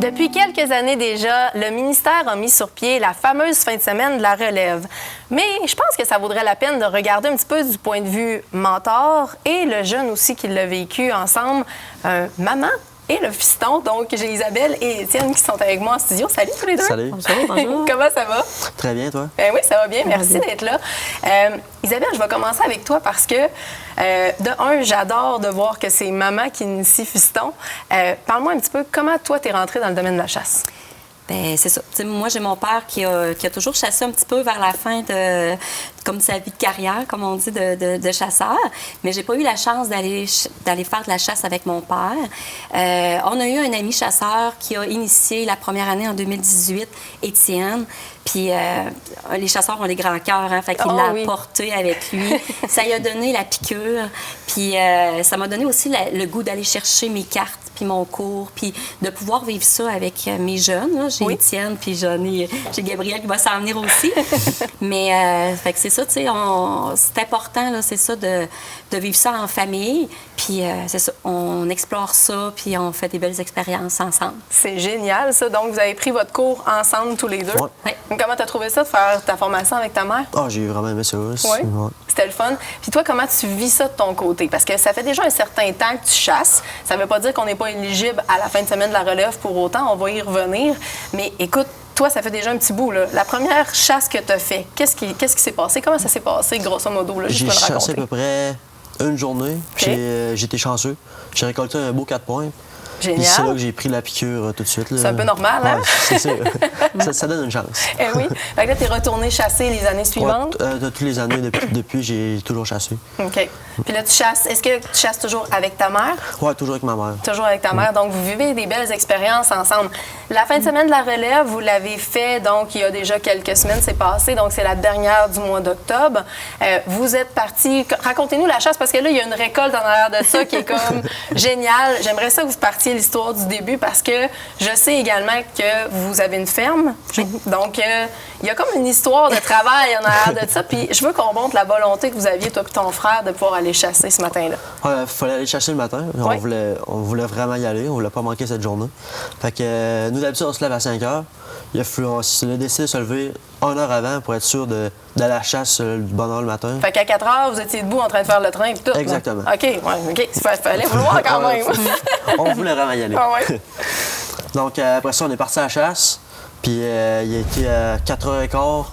Depuis quelques années déjà, le ministère a mis sur pied la fameuse fin de semaine de la relève. Mais je pense que ça vaudrait la peine de regarder un petit peu du point de vue mentor et le jeune aussi qui l'a vécu ensemble, maman et le fiston. Donc, j'ai Isabelle et Étienne qui sont avec moi en studio. Salut tous les deux! Salut! Bonjour! Comment ça va? Très bien, toi? Oui, ça va bien. Merci d'être là. Isabelle, je vais commencer avec toi parce que, de un, j'adore de voir que c'est maman qui initie fiston. Parle-moi un petit peu, comment toi, t'es rentrée dans le domaine de la chasse? Bien, c'est ça. T'sais, moi, j'ai mon père qui a toujours chassé un petit peu vers la fin de sa vie de carrière, comme on dit, de chasseur. Mais j'ai pas eu la chance d'aller faire de la chasse avec mon père. On a eu un ami chasseur qui a initié la première année en 2018, Étienne. Puis les chasseurs ont des grands cœurs, hein, fait qu'il l'a porté avec lui. Ça lui a donné la piqûre. Puis ça m'a donné aussi le goût d'aller chercher mes cartes, puis mon cours, puis de pouvoir vivre ça avec mes jeunes. Là. J'ai Étienne, puis j'ai Gabriel qui va s'en venir aussi. Mais fait que c'est ça, tu sais, c'est important, là, c'est ça, de vivre ça en famille. Puis c'est ça, on explore ça, puis on fait des belles expériences ensemble. C'est génial, ça. Donc, vous avez pris votre cours ensemble tous les deux. Oui. Comment tu as trouvé ça de faire ta formation avec ta mère? Ah, j'ai vraiment aimé ça. Oui. C'était le fun. Puis toi, comment tu vis ça de ton côté? Parce que ça fait déjà un certain temps que tu chasses. Ça ne veut pas dire qu'on n'est pas éligible à la fin de semaine de la relève pour autant. On va y revenir. Mais écoute, toi, ça fait déjà un petit bout, là. La première chasse que tu as fait, qu'est-ce qui s'est passé? Comment ça s'est passé, grosso modo? Là, j'ai chassé à peu près une journée. J'ai été chanceux. J'ai récolté un beau 4 points. Génial. Puis c'est là que j'ai pris la piqûre tout de suite. C'est un peu normal, hein? Ouais, c'est ça donne une chance. Eh oui. Fait que là, t'es retourné chasser les années suivantes? Toutes les années, depuis j'ai toujours chassé. OK. Puis là, tu chasses. Est-ce que tu chasses toujours avec ta mère? Oui, toujours avec ma mère. Toujours avec ta mère. Donc, vous vivez des belles expériences ensemble. La fin de semaine de la relève, vous l'avez fait, donc, il y a déjà quelques semaines, c'est passé. Donc, c'est la dernière du mois d'octobre. Vous êtes partis. Racontez-nous la chasse, parce que là, il y a une récolte en arrière de ça qui est comme géniale. J'aimerais ça que vous partiez l'histoire du début, parce que je sais également que vous avez une ferme. Donc, il y a comme une histoire de travail en arrière de ça. Puis, je veux qu'on montre la volonté que vous aviez, toi et ton frère, de pouvoir aller chasser ce matin-là. Il fallait aller chasser le matin. On voulait vraiment y aller. On voulait pas manquer cette journée. Fait que nous, d'habitude, on se lève à 5 heures. On a décidé de se lever 1 heure avant pour être sûr d'aller à la chasse de bonne heure le matin. Fait qu'à 4 heures, vous étiez debout en train de faire le train et tout. Exactement. OK, ouais, OK. Il fallait vouloir quand même. On voulait vraiment y aller. Ah ouais. Donc, après ça, on est parti à la chasse. Puis, il a été à 4h15.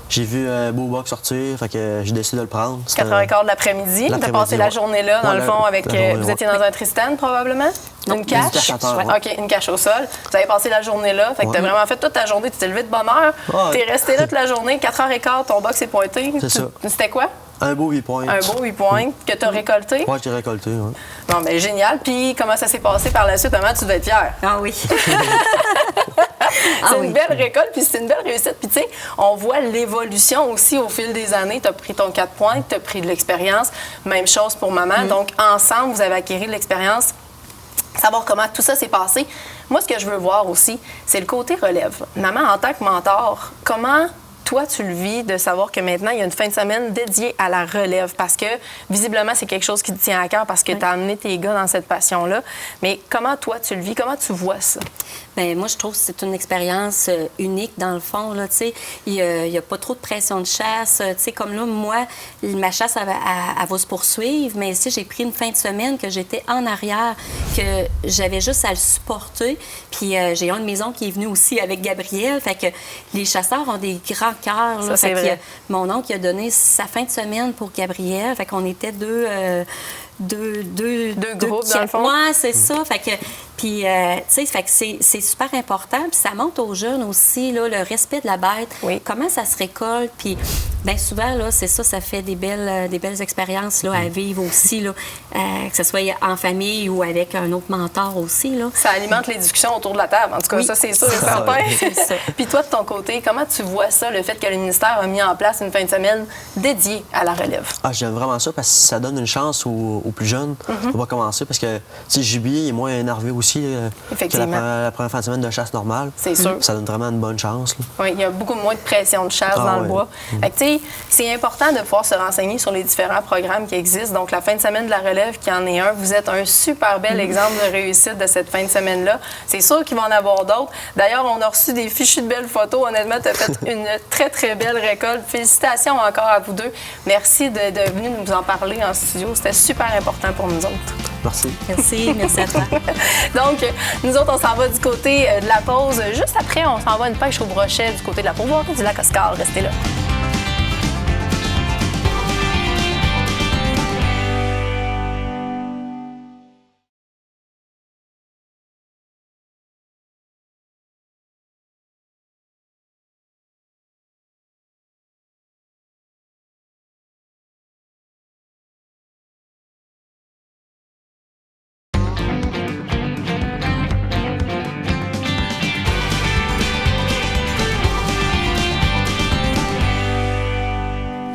J'ai vu un beau buck sortir, fait que j'ai décidé de le prendre. 4h15 de l'après-midi. Tu as passé la journée là, dans le fond, avec. Vous étiez dans un Tristan, probablement? Une cache? OK, une cache au sol. Vous avez passé la journée là. Fait que tu as vraiment fait toute ta journée. Tu t'es levé de bonne heure. Tu es resté là toute la journée. 4h15, ton buck s'est pointé. C'est ça. C'était quoi? Un beau 8 points. Un beau 8 points que tu as récolté? Oui, j'ai récolté, oui. Bon, bien, génial. Puis, comment ça s'est passé par la suite? Maman, tu devais être fière. Ah oui. C'est une belle récolte, puis c'est une belle réussite. Puis, tu sais, on voit l'évolution aussi au fil des années. Tu as pris ton 4 points, tu as pris de l'expérience. Même chose pour maman. Donc, ensemble, vous avez acquis de l'expérience. Savoir comment tout ça s'est passé. Moi, ce que je veux voir aussi, c'est le côté relève. Maman, en tant que mentor, comment toi, tu le vis de savoir que maintenant, il y a une fin de semaine dédiée à la relève? Parce que, visiblement, c'est quelque chose qui te tient à cœur parce que tu as amené tes gars dans cette passion-là. Mais comment, toi, tu le vis? Comment tu vois ça? Bien, moi, je trouve que c'est une expérience unique, dans le fond. Là, il n'y a pas trop de pression de chasse. Comme là, moi, ma chasse, elle va se poursuivre. Mais si j'ai pris une fin de semaine que j'étais en arrière, que j'avais juste à le supporter. Puis j'ai un de mes oncles qui est venu aussi avec Gabriel. Fait que les chasseurs ont des grands cœur. Ça, c'est vrai. Mon oncle a donné sa fin de semaine pour Gabriel. Fait qu'on était deux groupes, dans le fond. Oui, c'est ça. Fait que, puis, tu sais, fait que c'est super important. Puis ça montre aux jeunes aussi, là, le respect de la bête. Oui. Comment ça se récolte. Puis, bien souvent, là, c'est ça fait des belles expériences là, à vivre aussi, là, que ce soit en famille ou avec un autre mentor aussi. Là. Ça alimente les discussions autour de la table. En tout cas, oui, ça, c'est sûr et certain. C'est ça. Puis toi, de ton côté, comment tu vois ça, le fait que le ministère a mis en place une fin de semaine dédiée à la relève? Ah, j'aime vraiment ça parce que ça donne une chance aux plus jeunes de pas commencer parce que, tu sais, Gibier est moins énervé aussi que la première fin de semaine de chasse normale. C'est sûr. Ça donne vraiment une bonne chance. Là. Oui, il y a beaucoup moins de pression de chasse dans le bois. Fait que, tu Puis, c'est important de pouvoir se renseigner sur les différents programmes qui existent. Donc, la fin de semaine de la relève, qui en est un, vous êtes un super bel exemple de réussite de cette fin de semaine-là. C'est sûr qu'il va en avoir d'autres. D'ailleurs, on a reçu des fichus de belles photos. Honnêtement, tu as fait une très, très belle récolte. Félicitations encore à vous deux. Merci de venir nous en parler en studio. C'était super important pour nous autres. Merci. Merci à toi. Donc, nous autres, on s'en va du côté de la pause. Juste après, on s'en va à une pêche au brochet du côté de la Pourvoirie du Lac-Oscar. Restez là.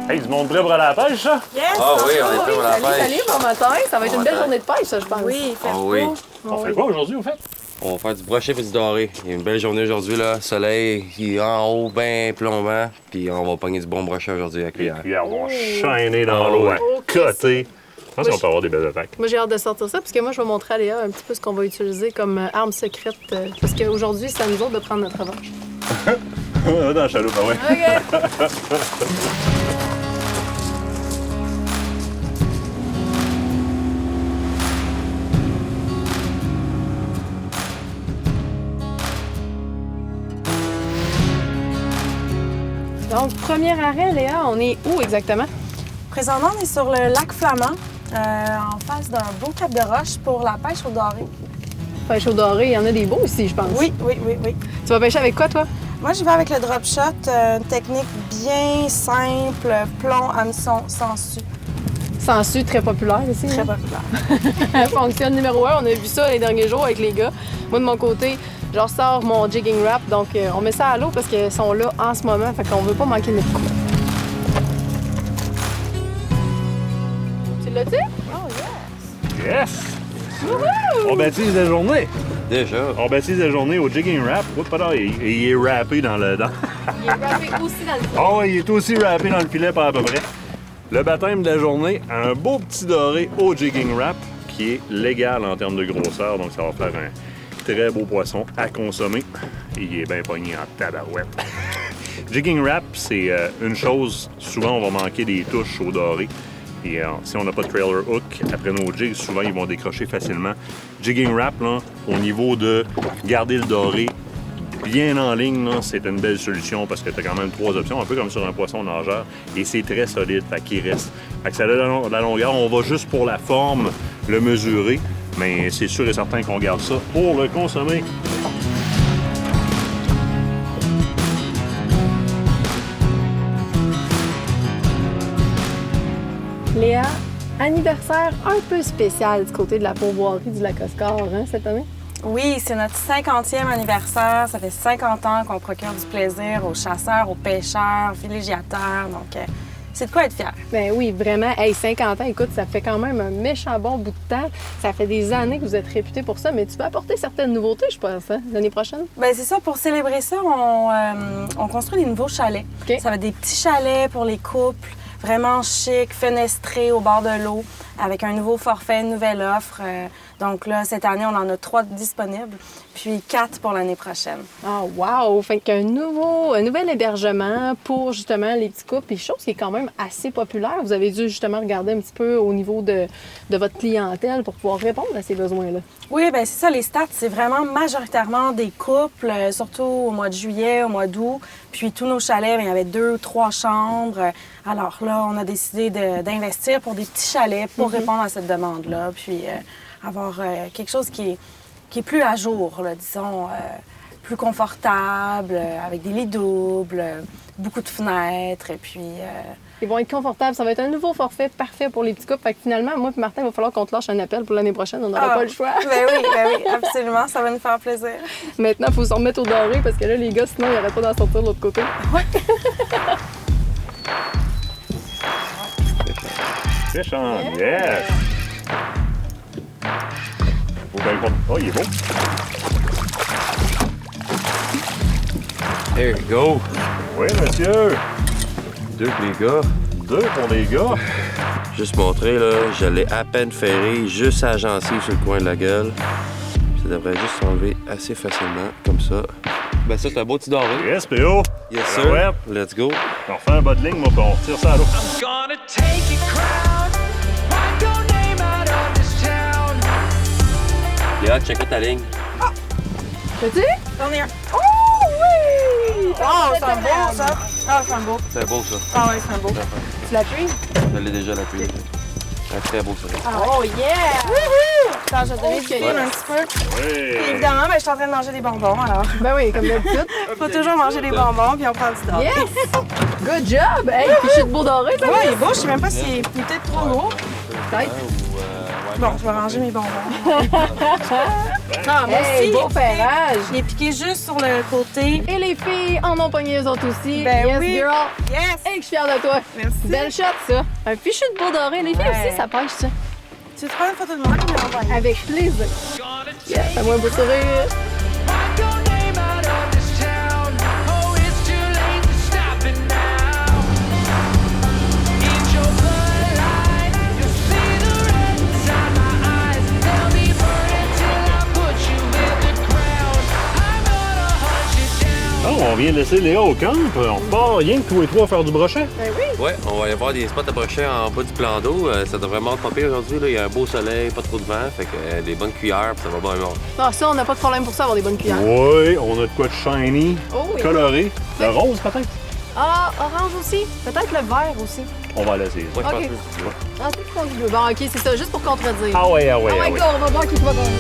Hey, du monde prêt pour aller à la pêche, ça? Yes! Ah oui, on est prêt pour la pêche. Salut, bon matin. Ça va être Bon une belle matin. journée de pêche, ça, je pense. Oui, il fait Ah oui. On fait quoi aujourd'hui, au fait? On va faire du brochet et du doré. Il y a une belle journée aujourd'hui, là. Soleil, il est en haut, bien plombant. Puis on va pogner du bon brochet aujourd'hui avec Les lui. cuillères vont chaîner dans l'eau, à côté. Je pense qu'on peut avoir des belles attaques. Moi, j'ai hâte de sortir ça, parce que moi, je vais montrer à Léa un petit peu ce qu'on va utiliser comme arme secrète. Parce qu'aujourd'hui, c'est à nous autres de prendre notre revanche. Dans la chaloupe, ah ouais. OK! Donc, premier arrêt, Léa, on est où exactement? Présentement, on est sur le lac Flamand, en face d'un beau cap de roche pour la pêche au doré. Pêche au doré, il y en a des beaux ici, je pense. Oui. Tu vas pêcher avec quoi, toi? Moi, je vais avec le drop shot, une technique bien simple, plomb, hameçon, sangsues. Sensu, très populaire ici. Très hein? populaire. Fonctionne numéro 1. On a vu ça les derniers jours avec les gars. Moi, de mon côté, je ressors mon jigging wrap. Donc, on met ça à l'eau parce qu'ils sont là en ce moment. Fait qu'on veut pas manquer de notre coup. Tu l'as dit? Oh, yes! Yes! On baptise la journée. Déjà. On baptise la journée au jigging wrap. Oups, pas là, il est wrappé dans le... Il est wrappé aussi dans le filet. Oh, il est aussi wrappé dans le filet, pas à peu près. Le baptême de la journée, un beau petit doré au jigging wrap qui est légal en termes de grosseur. Donc, ça va faire un très beau poisson à consommer. Et il est bien pogné en tabarouette. Jigging wrap, c'est une chose, souvent on va manquer des touches au doré. Et si on n'a pas de trailer hook, après nos jigs, souvent ils vont décrocher facilement. Jigging wrap, là, au niveau de garder le doré bien en ligne, là, c'est une belle solution parce que tu as quand même 3 options, un peu comme sur un poisson nageur, et c'est très solide, fait qu'il reste. Fait que ça a de la longueur, on va juste pour la forme le mesurer, mais c'est sûr et certain qu'on garde ça pour le consommer. Léa, anniversaire un peu spécial du côté de la Pourvoirie du Lac-Oscar, hein, cette année? Oui, c'est notre 50e anniversaire. Ça fait 50 ans qu'on procure du plaisir aux chasseurs, aux pêcheurs, aux villégiateurs. Donc, c'est de quoi être fier. Ben oui, vraiment. Hey, 50 ans, écoute, ça fait quand même un méchant bon bout de temps. Ça fait des années que vous êtes réputé pour ça, mais tu vas apporter certaines nouveautés, je pense, hein, l'année prochaine? Bien, c'est ça. Pour célébrer ça, on construit des nouveaux chalets. OK. Ça va être des petits chalets pour les couples, vraiment chic, fenestrés au bord de l'eau, avec un nouveau forfait, une nouvelle offre. Donc là, cette année, on en a 3 disponibles, puis 4 pour l'année prochaine. Ah, wow! Fait qu'un nouvel hébergement pour justement les petits couples, puis chose qui est quand même assez populaire. Vous avez dû justement regarder un petit peu au niveau de votre clientèle pour pouvoir répondre à ces besoins-là. Oui, bien c'est ça. Les stats, c'est vraiment majoritairement des couples, surtout au mois de juillet, au mois d'août. Puis tous nos chalets, bien, il y avait 2 ou 3 chambres. Alors là, on a décidé d'investir pour des petits chalets pour répondre à cette demande-là. Puis avoir quelque chose qui est plus à jour, là, disons, plus confortable, avec des lits doubles, beaucoup de fenêtres, et puis... Ils vont être confortables. Ça va être un nouveau forfait parfait pour les petits couples. Fait que finalement, moi et Martin, il va falloir qu'on te lâche un appel pour l'année prochaine. On n'aura pas le choix. Ben oui, absolument. Ça va nous faire plaisir. Maintenant, il faut se remettre au doré parce que là, les gars, sinon, ils n'auraient pas d'en sortir de l'autre côté. Pêchant, yes! Faut bien qu'on... Oh, il est beau! There you go. Oui, monsieur! 2 pour les gars. 2 pour les gars. Juste montrer, là, je l'ai à peine ferré, juste à la gencive sur le coin de la gueule. Ça devrait juste s'enlever assez facilement, comme ça. Ben ça, c'est un beau petit doré. Yes, PO. Yes, Ah sir. ouais. Let's go. On fait un bas de ligne, moi, puis on retire ça à l'eau. Léa, check ta ligne. Peux-tu? J'en ai un. Oh oui! Oh, c'est un beau, ça. Ah, c'est un beau. C'est beau, ça. Ah ouais, c'est un beau. Tu l'appuies? Je l'ai déjà appuyé. Un très beau, ça. Oh yeah! Attends, je vais te donner du film un petit peu. Oui. Puis évidemment, ben, je suis en train de manger des bonbons, alors. Ben oui, comme d'habitude. Faut toujours manger des bonbons, puis on prend du doré. Yes! Good job! Hey, fichu de beau doré, toi! Ouais, il est beau, je sais même pas s'il est peut-être trop lourd. Peut-être. Bon, je vais ranger mes bonbons. Ah, merci. Hey, beau ferrage! Je l'ai piqué juste sur le côté. Et les filles en ont pogné eux autres aussi. Ben yes, oui. girl! Yes! Hey, que je suis fière de toi! Merci. Belle shot, ça! Un fichu de beau doré. Les filles Ouais. aussi, ça pêche, ça. Tu veux te prendre une photo de moi? Tu me Avec plaisir. Yes, fais-moi un beau sourire. Non, on vient de laisser Léa au camp. On part rien que tous les trois faire du brochet. Ben oui. Ouais, on va aller voir des spots à brochet en bas du plan d'eau. Ça devrait vraiment pas pire aujourd'hui. Là. Il y a un beau soleil, pas trop de vent. Fait que des bonnes cuillères, puis ça va bien bon. Ah, ça, on n'a pas de problème pour ça, avoir des bonnes cuillères. Oui, on a de quoi de shiny, Oh oui. coloré. Le rose, peut-être? Ah, orange aussi. Peut-être le vert aussi. On va l'essayer. Ouais, je Ok. pense que ouais. Ah, c'est quoi du bleu? Bon, OK, c'est ça, juste pour contredire. Ah ouais, ah ouais, Oh ah my ouais. God, on va voir qui va gagner.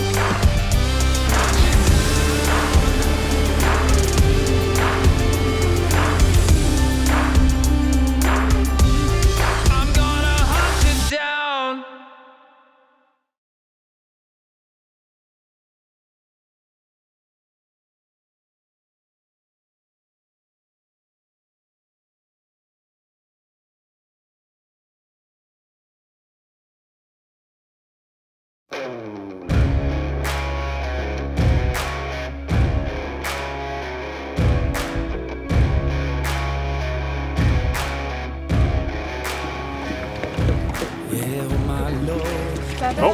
Oh,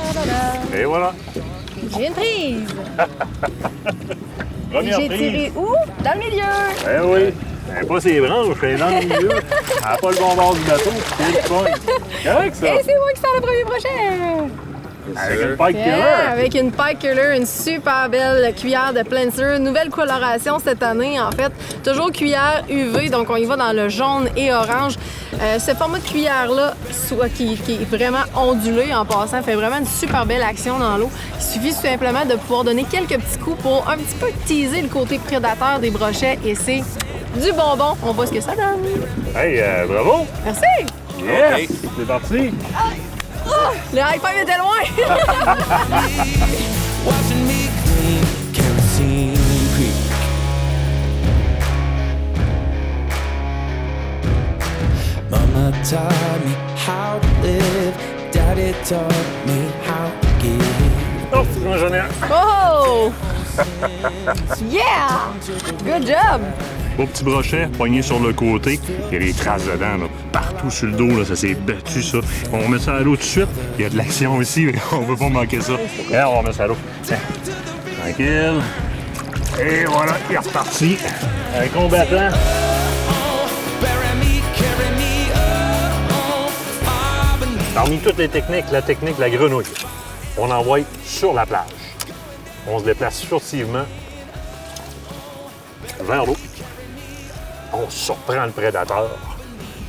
et voilà. J'ai une prise. Première J'ai prise. tiré où? Dans le milieu. Ben oui. Ben, pas ses branches, elle est dans le milieu. Elle n'a pas le bon bord du bateau. C'est le point. Correct, ça. Et c'est moi qui sors le premier brochet. Avec une pike Yeah, killer. avec une Pike Killer, une super belle cuillère de Plancer. Nouvelle coloration cette année, en fait. Toujours cuillère UV, donc on y va dans le jaune et orange. Ce format de cuillère-là, qui est vraiment ondulé en passant, fait vraiment une super belle action dans l'eau. Il suffit simplement de pouvoir donner quelques petits coups pour un petit peu teaser le côté prédateur des brochets et c'est du bonbon. On voit ce que ça donne. Hey, bravo. Merci! Yes. C'est parti. Le high five était loin! Watching me clean kerosene creek. Mama taught me how to live. Daddy taught me how to give. Oh, j'en ai un. Oh! Yeah! Good job! Beau petit brochet, poigné sur le côté. Il y a des traces dedans, là. Partout sur le dos, là, ça s'est battu, ça. On met ça à l'eau tout de suite. Il y a de l'action ici, mais on veut pas manquer ça. Et on va mettre ça à l'eau. Tiens. Tranquille. Et voilà, il est reparti. Un combattant. Bury me, carry me up. Parmi toutes les techniques, la technique de la grenouille. On envoie sur la plage. On se déplace furtivement vers l'eau. On surprend le prédateur.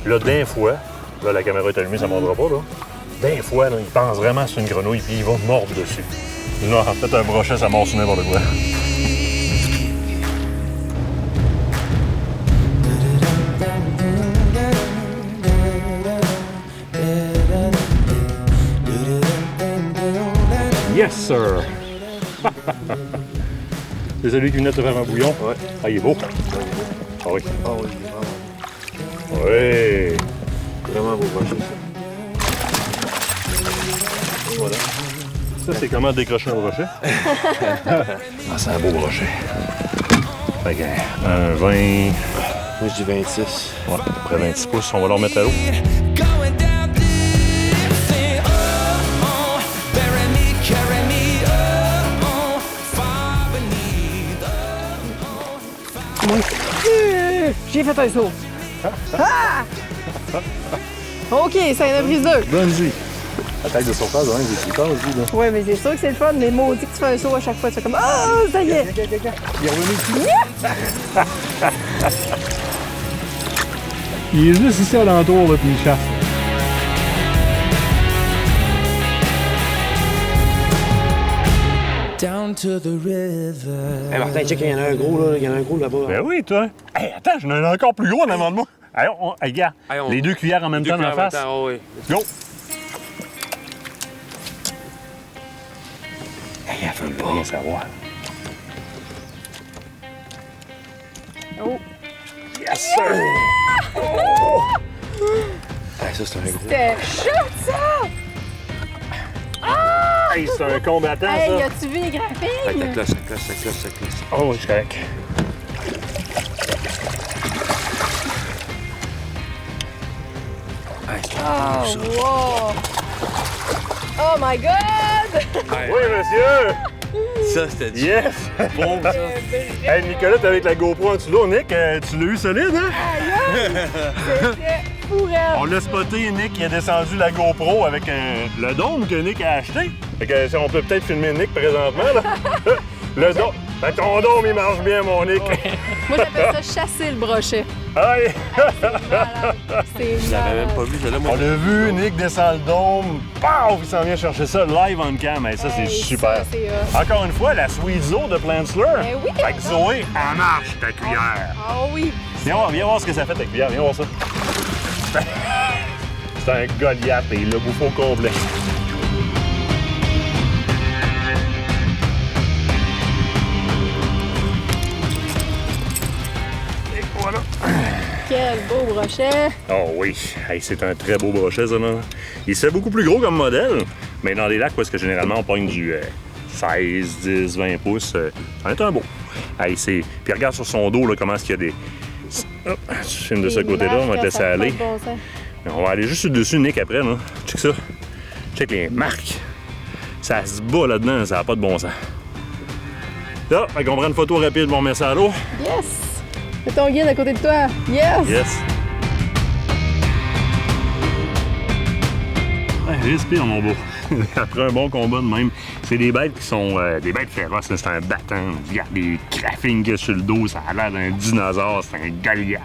Là, d'un fois, là, la caméra est allumée, ça ne montrera pas, là. D'un fois, là, il pense vraiment que c'est une grenouille, puis il va mordre dessus. Là, en fait, un brochet, ça mord sur n'importe quoi. Yes, sir! C'est celui qui venait de te faire un bouillon? Ouais. Ah, il est beau. Ah oui. Ah oui, Oui. vraiment beau brochet, ça. Voilà. Ça, c'est comment décrocher un brochet? Ah, c'est un beau brochet. Fait que, un 20, Moi, je dis 26. Ouais, après 26 pouces, on va leur mettre à l'eau. Going down this thing. Oh, bury me, carry me. Oh, far beneath. J'ai fait un saut. Ah! OK, ça en a pris 2. Bonne-y. La taille de surface, hein, j'ai super aussi, là. Ouais, mais c'est sûr que c'est le fun, mais maudit que tu fais un saut à chaque fois. Tu fais comme ah, ça y est. Il est revenu ici. Il est juste ici alentour, là, puis il chasse. Down to the river. Hey Martin, check, il y en a un gros là, il y en a un gros là-bas. Ben oui, toi. Hey, attends, j'en ai un encore plus gros en avant de moi. Hey, hey, gars, Hey, les 2 cuillères en même temps dans la face. Oui. Go! Hey, elle fait pas. Rien savoir. Oh, Yes, sir! Hey, ça, c'est un gros. c'était chaud, ça! Hey, c'est un combattant, Hey, ça. as-tu vu les Hey, graphiques? ta cloche, ta cloche, ta cloche, ta cloche. Oh, je suis correct. Hey, c'est un Oh, gros, ça. wow! Oh my God! Oui, monsieur! Ça, c'était du Yes! bon, ça. Hey, Nicolas, t'es avec la GoPro en dessous là. Nick, tu l'as eu solide, hein? C'était fou, raide. On l'a spoté, Nick, il a descendu la GoPro avec le dôme que Nick a acheté. Fait que si on peut peut-être filmer Nick présentement, là. Le dôme. Ben, ton dôme, il marche bien, mon Nick. Moi, j'appelle ça chasser le brochet. Aïe! C'est Je l'avais même malade. pas vu, celle-là, moi. On a vu Nick descend le dôme. Paf! Il s'en vient chercher ça live on cam. Hey, ça, c'est Hey, super. ça, c'est hot. Encore une fois, la Sweet Zo de Plantsleur. Ben oui, Fait que Zoé, elle marche, ta cuillère. Ah oui! Viens voir ce que ça fait ta cuillère. Viens voir ça. C'est un Goliath et il l'a bouffé au complet. Et voilà. Quel beau brochet! Oh oui, hey, c'est un très beau brochet, ça, là. Il se fait beaucoup plus gros comme modèle, mais dans les lacs où est-ce que généralement on pogne du 16, 10, 20 pouces, ça va être un beau. Hey, puis regarde sur son dos, là, comment est-ce qu'il y a des... Hop, tu filmes de ce côté-là, on va te laisser aller. On va aller juste sur le dessus, Nick, après, là. Check ça. Check les marques. Ça se bat là-dedans, ça n'a pas de bon sens. Là, fait qu'on prend une photo rapide, on met ça à l'eau. Yes! C'est ton guide à côté de toi. Yes! Yes! Ouais, respire, mon beau. Après un bon combat de même, c'est des bêtes qui sont des bêtes féroces. Là. C'est un battant. Il y a des craffings qu'il y a sur le dos. Ça a l'air d'un dinosaure. C'est un Goliath.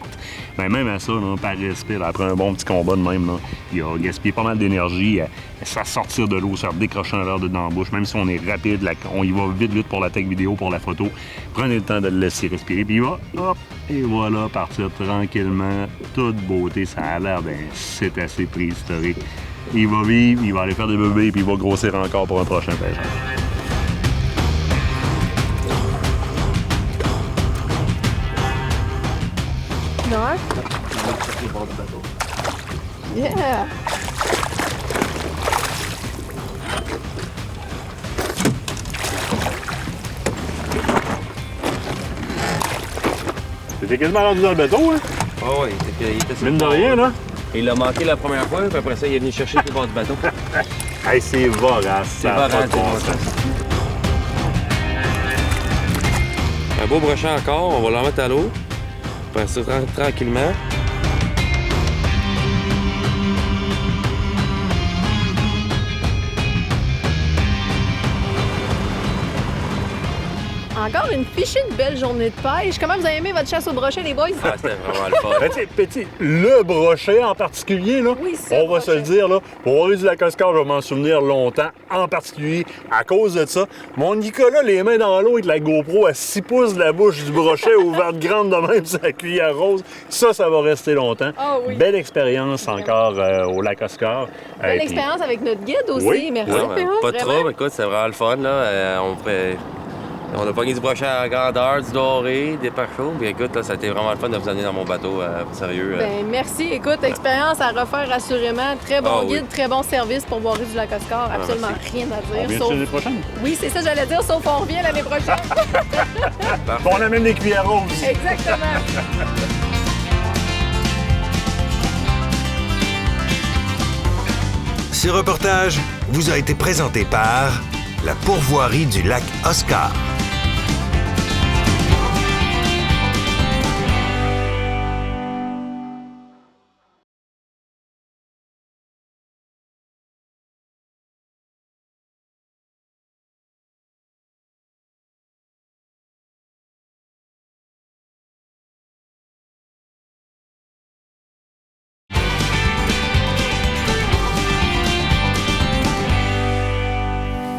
Ben, même à ça, là, par respire, après un bon petit combat de même, là, il a gaspillé pas mal d'énergie à se sortir de l'eau, se faire décrocher un verre dans la bouche. Même si on est rapide, on y va vite pour la tech vidéo, pour la photo. Prenez le temps de le laisser respirer. Puis il va, hop, et voilà, partir tranquillement. Toute beauté. Ça a l'air d'un cétacé préhistorique. Il va vivre, il va aller faire des bébés, puis il va grossir encore pour un prochain pêcheur. Non? Yeah! T'étais quasiment rendu dans le bateau, hein? Ah oui, il était sur le Mine de bord. rien, là. Il l'a manqué la première fois, puis après ça, il est venu chercher le bord du bateau. Hey, c'est vorace. C'est ça a vorace, pas de bon c'est sens. Un beau brochet encore, on va l'en mettre à l'eau. Après ça, tranquillement. Encore une fichue de belle journée de pêche. Comment vous avez aimé votre chasse au brochet, les boys? Ah, c'était vraiment le fun. Ben, tu sais, petit, le brochet en particulier, là, Oui, ce on va se le brochet. dire, là, pour avoir eu du Lac-Oscar, je vais m'en souvenir longtemps, en particulier à cause de ça. Mon Nicolas, les mains dans l'eau avec la GoPro à 6 pouces de la bouche du brochet ouverte grande de même sur la cuillère rose, ça va rester longtemps. Ah oui. Belle expérience encore au Lac-Oscar. Belle Et puis- expérience avec notre guide aussi. Oui, Merci, Ouais, PA. pas de vraiment. trouble, écoute, c'est vraiment le fun. Là. On a pogné du brochet à grandeur, du doré, des parfums. Puis écoute, là, ça a été vraiment le fun de vous amener dans mon bateau, sérieux. Ben, merci. Écoute, expérience à refaire assurément. Très bon Ah oui. guide, très bon service pour voir du Lac-Oscar. Absolument merci. rien à On dire. vient Sauf... l'année prochaine. Oui, c'est ça, j'allais dire, sauf on revient l'année prochaine. On amène des cuillères roses. Exactement. Ce reportage vous a été présenté par la pourvoirie du lac Oscar.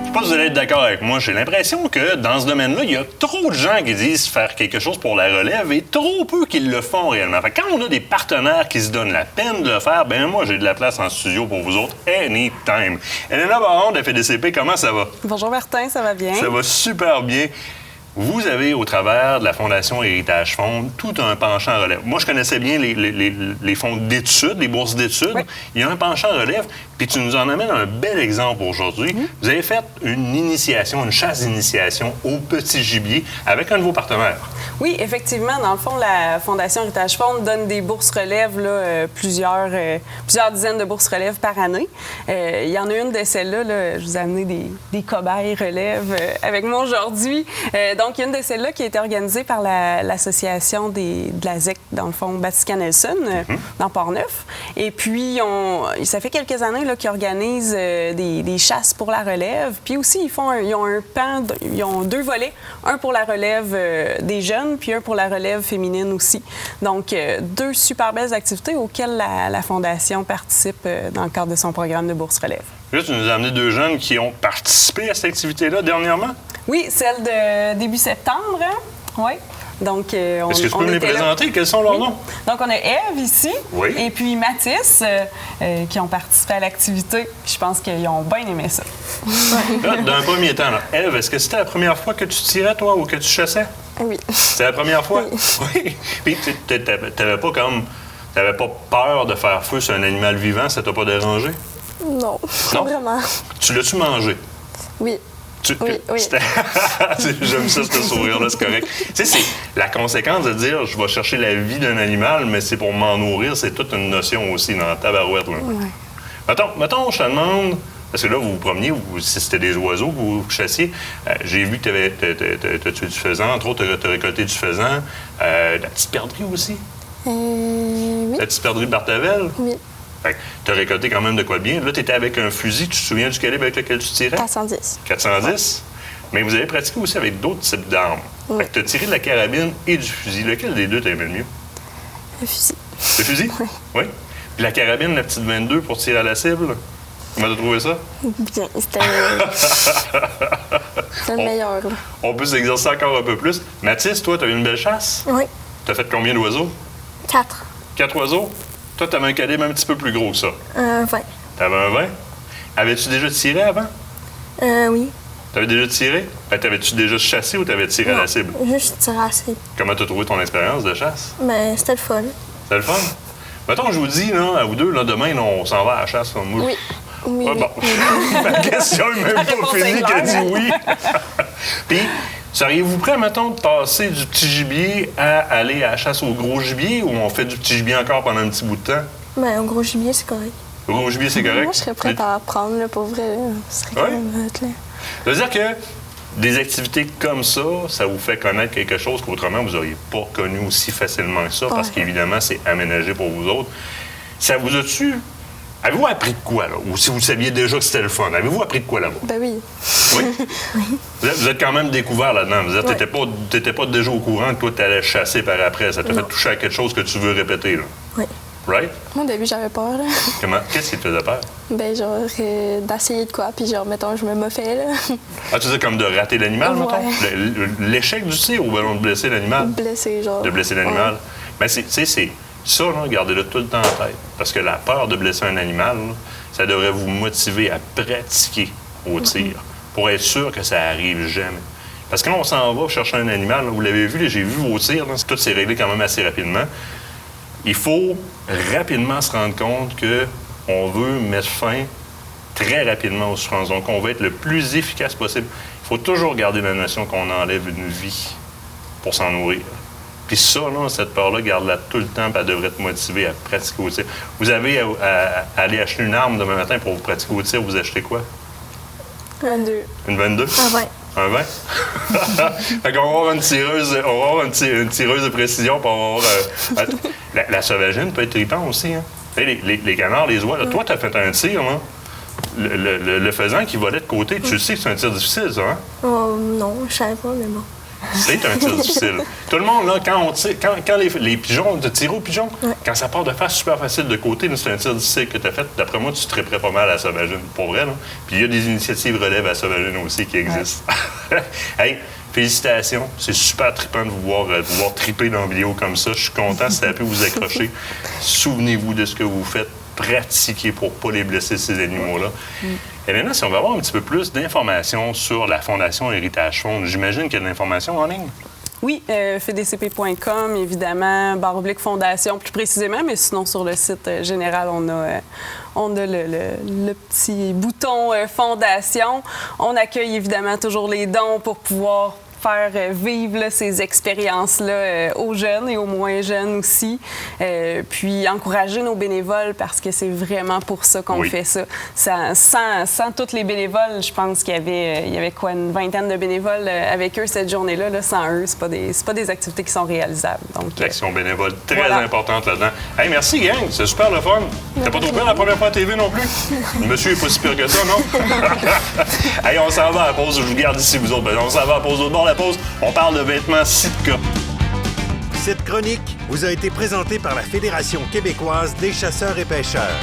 Je pense que vous allez être d'accord avec moi. J'ai l'impression que dans ce domaine-là, il y a trop de gens qui disent faire quelque chose pour la relève et trop peu qui le font réellement. Fait que quand on a des partenaires qui se donnent la peine de le faire, ben moi, j'ai de la place en studio pour vous autres anytime. Elena Baron de FDCP, comment ça va? Bonjour Martin, ça va bien? Ça va super bien. Vous avez, au travers de la Fondation Héritage Fonds, tout un penchant relève. Moi, je connaissais bien les fonds d'études, les bourses d'études. Oui. Il y a un penchant relève, puis tu nous en amènes un bel exemple aujourd'hui. Vous avez fait une initiation, une chasse d'initiation au petit gibier avec un de vos partenaires. Oui, effectivement. Dans le fond, la Fondation Héritage Fonds donne des bourses relèves, là, plusieurs dizaines de bourses relèves par année. Il y en a une de celles-là, là, je vous ai amené des cobayes relèves avec moi aujourd'hui. Donc, il y a une de celles-là qui a été organisée par l'association de la ZEC, dans le fond, Batica-Nelson, dans Port-Neuf. Et puis, ça fait quelques années là, qu'ils organisent des chasses pour la relève. Puis aussi, ils ont deux volets, un pour la relève des jeunes, puis un pour la relève féminine aussi. Donc, deux super belles activités auxquelles la Fondation participe dans le cadre de son programme de bourse relève. Là, tu nous as amené deux jeunes qui ont participé à cette activité-là dernièrement? Oui, celle de début septembre. Hein? Oui. Donc, est-ce que tu peux me les présenter? Là. Quels sont leurs noms? Donc, on a Ève ici, oui. Et puis Mathis, qui ont participé à l'activité. Je pense qu'ils ont bien aimé ça. Là, d'un premier temps, Ève, est-ce que c'était la première fois que tu tirais, toi, ou que tu chassais? Oui. C'était la première fois? Oui. Puis, t'avais pas peur de faire feu sur un animal vivant? Ça t'a pas dérangé? Non, pas vraiment. Tu l'as-tu mangé? Oui. Oui. J'aime ça, ce sourire-là, c'est correct. Tu sais, c'est la conséquence de dire je vais chercher la vie d'un animal, mais c'est pour m'en nourrir, c'est toute une notion aussi dans la tabarouette. Là. Ouais. Mettons, je te demande, parce que là, vous vous promeniez, si c'était des oiseaux que vous chassiez, j'ai vu que tu as tué du faisan, entre autres, tu as récolté du faisan. La petite perdrix aussi? Oui. La petite perdrix de Bartavel? Oui. Tu as récolté quand même de quoi de bien. Là, tu étais avec un fusil. Tu te souviens du calibre avec lequel tu tirais? 410. 410? Ouais. Mais vous avez pratiqué aussi avec d'autres types d'armes. Oui. Tu as tiré de la carabine et du fusil. Lequel des deux t'aimais le mieux? Le fusil. Le fusil? Oui. Oui. Puis la carabine, la petite 22 pour tirer à la cible? Comment tu as trouvé ça? Bien. C'était le meilleur. Là. On peut s'exercer encore un peu plus. Mathis, toi, tu as eu une belle chasse? Oui. Tu as fait combien d'oiseaux? 4. 4 oiseaux? Toi, tu avais un calibre un petit peu plus gros que ça. 20. Tu avais un 20? Avais-tu déjà tiré avant? Oui. Tu avais déjà tiré? T'avais-tu déjà chassé ou t'avais tiré à la cible? Juste tiré à la cible. Comment tu as trouvé ton expérience de chasse? Ben, c'était le fun. C'était le fun? Mettons, je vous dis, là, à vous deux, là, demain, là, on s'en va à la chasse. Là. Moi, oui. Oui. Ah, bon. Ma question n'est même pas finie qu'elle dit oui. Puis, seriez-vous prêt, mettons, de passer du petit gibier à aller à la chasse au gros gibier ou on fait du petit gibier encore pendant un petit bout de temps? Ben, au gros gibier, c'est correct. Au gros gibier, c'est correct? Moi, je serais prête à apprendre, là, pour vrai. Ce serait quand même hot, là. Ça veut dire que des activités comme ça, ça vous fait connaître quelque chose qu'autrement, vous n'auriez pas connu aussi facilement que ça, parce qu'évidemment, c'est aménagé pour vous autres. Ça vous a-tu... Avez-vous appris de quoi, là? Ou si vous saviez déjà que c'était le fun, avez-vous appris de quoi là-bas? Ben oui. Oui? Oui. Vous êtes quand même découvert là-dedans. Tu n'étais pas déjà au courant que toi, tu allais chasser par après. Ça t'a fait toucher à quelque chose que tu veux répéter, là. Oui. Right? Moi, au début, j'avais peur, là. Comment? Qu'est-ce qui te faisait peur? Ben, genre, d'essayer de quoi, puis genre, mettons, je me moffais, là. Ah, tu sais, comme de rater l'animal, mettons? L'échec du tir ou de blesser l'animal? Blesser, genre. De blesser l'animal. Mais c'est ça, là, gardez-le tout le temps en tête. Parce que la peur de blesser un animal, là, ça devrait vous motiver à pratiquer au tir pour être sûr que ça arrive jamais. Parce que quand on s'en va chercher un animal, là, vous l'avez vu, j'ai vu vos tirs, là, tout s'est réglé quand même assez rapidement. Il faut rapidement se rendre compte qu'on veut mettre fin très rapidement aux souffrances. Donc, on veut être le plus efficace possible. Il faut toujours garder la notion qu'on enlève une vie pour s'en nourrir. Puis ça, là, cette peur-là, garde-la tout le temps, puis elle devrait te motiver à pratiquer au tir. Vous avez à aller acheter une arme demain matin pour vous pratiquer au tir, vous achetez quoi? 22. Une 22? Un 20. Un 20? Fait qu'on va avoir une tireuse de précision pour avoir... la sauvagine peut être trippant aussi, hein? Les canards, les oies, là, toi, t'as fait un tir, là. Le faisan qui volait de côté, tu sais que c'est un tir difficile, ça, hein? Oh, non, je savais pas, mais bon. C'est un tir difficile. Tout le monde, là, quand les pigeons, de tirer aux pigeons, quand ça part de face super facile de côté, là, c'est un tir difficile que tu as fait. D'après moi, tu triperais pas mal à la sauvagine, pour vrai. Là. Puis il y a des initiatives relève à la sauvagine aussi qui existent. Hey, félicitations. C'est super trippant de vous voir triper dans une vidéo comme ça. Je suis content si ça peut vous accrocher. Souvenez-vous de ce que vous faites. Pratiquer pour ne pas les blesser, ces animaux-là. Helena, si on veut avoir un petit peu plus d'informations sur la Fondation Héritage Faune, j'imagine qu'il y a de l'information en ligne? Oui, fedcp.com, évidemment, /fondation plus précisément, mais sinon sur le site général, on a le petit bouton Fondation. On accueille évidemment toujours les dons pour pouvoir faire vivre là, ces expériences-là aux jeunes et aux moins jeunes aussi. Puis encourager nos bénévoles parce que c'est vraiment pour ça qu'on fait ça. Sans tous les bénévoles, je pense qu'il y avait quoi, une vingtaine de bénévoles avec eux cette journée-là. Là, sans eux, c'est pas des activités qui sont réalisables. L'action bénévole, très importante là-dedans. Hey, merci, gang. C'est super le fun. T'as pas trop peur la première fois à TV non plus? Le monsieur est pas si pire que ça, non? Hey, on s'en va à la pause. Je vous garde ici, vous autres. Ben, on s'en va à la pause. Au bord de la pause, on parle de vêtements Sitka. Cette chronique vous a été présentée par la Fédération québécoise des chasseurs et pêcheurs.